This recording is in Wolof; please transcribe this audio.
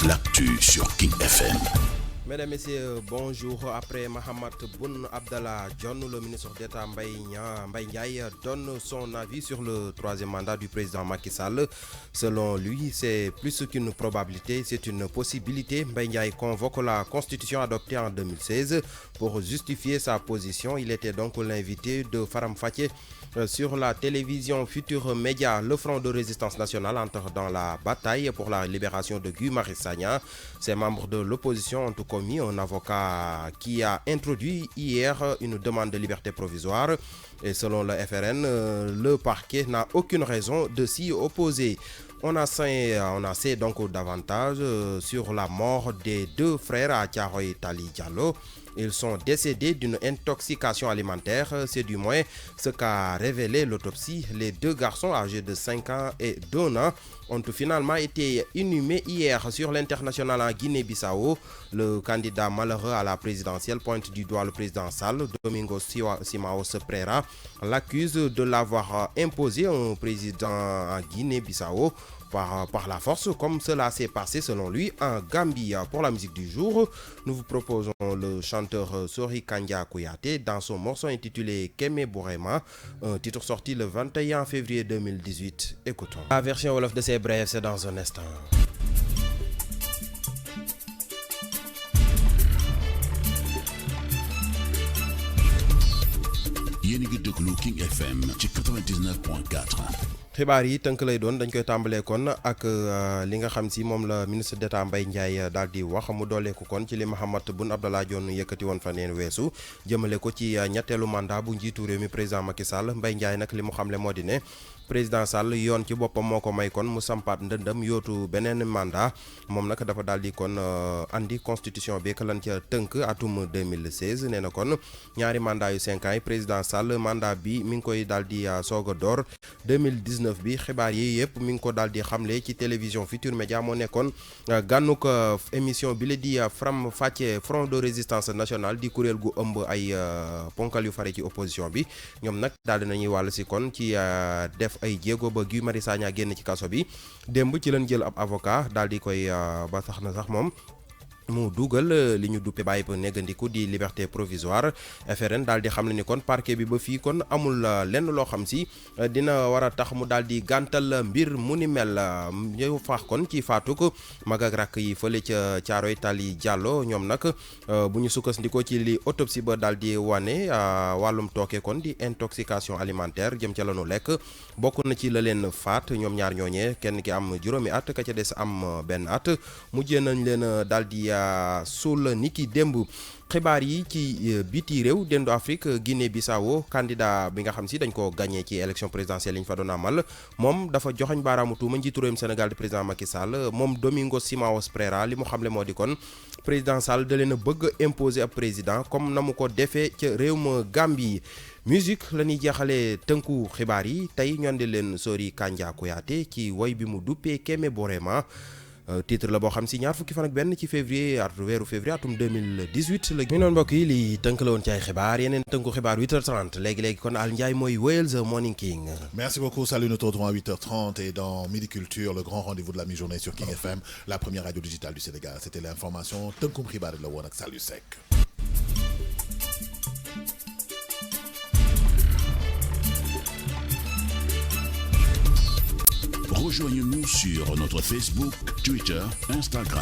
l'actu sur King FM. Mesdames, Messieurs, bonjour. Après Mahamat Boun Abdallah Dionne, le ministre d'État Mbaye Ndiaye donne son avis sur le troisième mandat du président Macky Sall. Selon lui, c'est plus qu'une probabilité, c'est une possibilité. Mbaye Ndiaye convoque la constitution adoptée en 2016 pour justifier sa position. Il était donc l'invité de Faram Faké sur la télévision Futur Média. Le Front de résistance nationale entre dans la bataille pour la libération de Guy Marius Sagna. Ses membres de l'opposition ont commis un avocat qui a introduit hier une demande de liberté provisoire et selon le FRN, le parquet n'a aucune raison de s'y opposer. On a sait donc davantage sur la mort des deux frères à Thiaroye Tali Diallo. Ils sont décédés d'une intoxication alimentaire, c'est du moins ce qu'a révélé l'autopsie. Les deux garçons âgés de 5 ans et d'1 an ont finalement été inhumés hier sur l'international en Guinée-Bissau. Le candidat malheureux à la présidentielle pointe du doigt le président Sall. Domingos Simões Pereira l'accuse de l'avoir imposé un président en Guinée-Bissau par la force, comme cela s'est passé selon lui en Gambie. Pour la musique du jour, nous vous proposons le chanteur Sori Kandia Kouyaté dans son morceau intitulé Keme Bourema, un titre sorti le 21 février 2018. Écoutons. La version Wolof de ces brèves, c'est dans un instant. yéen a ngi déglu King FM ci 99.4. xibaar yi tënk lay doon dañ koy tàmbalee kon ak li nga xam si moom la ministre d'État Mbaye Ndiaye daal di wax mu dooleeku kon ci li Mahammat Boun Abdallah Dionne yëkkati woon fan yeen weesu jëmale ko ci ñetteelu mandat bu njiitu réew mi président Macky Sall. Mbaye Ndiaye nag li mu xamle moo di ne président Sall yoon ci boppam moo ko may kon mu sampaat ndëndëm yootu beneen mandat moom nag dafa daal di kon andi constitution bi ka lan ca tënk atum 2016 nee na kon ñaari mandat yu 5 ans yi président Sall mandat bi mi ngi koy daal di soog a door 2019 bi xibaar yi yëpp mi ngi ko daal di xamle ci télévision Futur Média moo nekkoon gànnuk émission bi la di Faram Faké Front de résistance nationale di kuréel gu ëmb ay ponkal yu fare ci opposition bi ñoom nag daal di nañuy wàll si kon ci def ay jéego ba Guy Marius Sagna génn ci kaso bi démb ci leen jël ab avocat daal di koy ba tax na sax moom mu dugal li ñu duppe bàyyi ba neggandiku di liberté provisoire. FRN daal di xam ne ni kon parquet bi ba fii kon amul lenn loo xam si dina war a tax mu daal di gàntal mbir mu ni mel. ñëw faax kon ci faatuk mag ak rakk yi fële ca Thiaroye Tali Diallo ñoom nag bu ñu sukkandikoo ci li autopsie ba daal di wane wàllum tooke kon di intoxication alimentaire jëm ca lanu lekk bokk na ci la leen faat ñoom ñaar ñooñee kenn ki am juróomi at ka ca des am benn at mujjee nañ leen daal di suul niki démb. xibaar yi ci biti réew dendu Afrique Guinée-Bissau candidat bi nga xam si dañ ko gagné ci élection présidentielle yi ñu fa doon amal moom dafa joxañ baaraamu tuuma njiitu réewum Sénégal di président Macky Sall. Moom Domingos Simões Pereira li mu xamle moo di kon président Sall da leen a bëgg imposer ab président comme na mu ko defee ca réewum Gambie. Musique la ñuy jeexalee tënku xibaar yi tey ñu andi leen Sori Kandia Kouyaté ci woy bi mu duppee Keme Bourema. Titre la boo xam si ñaar fukki fan ak benn ci weeru février atum 2018 la. mi noonu mbokk yi li tënk la woon ci ay xibaar yeneen tënku xibaar 8h30 léegi kon Al Ndiaye mooy wéyal The Morning King. Merci beaucoup, salut, nous te retrouvons à 8h30 et dans Midi Culture, le grand rendez-vous de la mi-journée sur King FM, la première radio digitale du Sénégal. C'était l'information tënkum xibaar la woon ak Saliou Seck. Rejoignez-nous sur notre Facebook, Twitter, Instagram.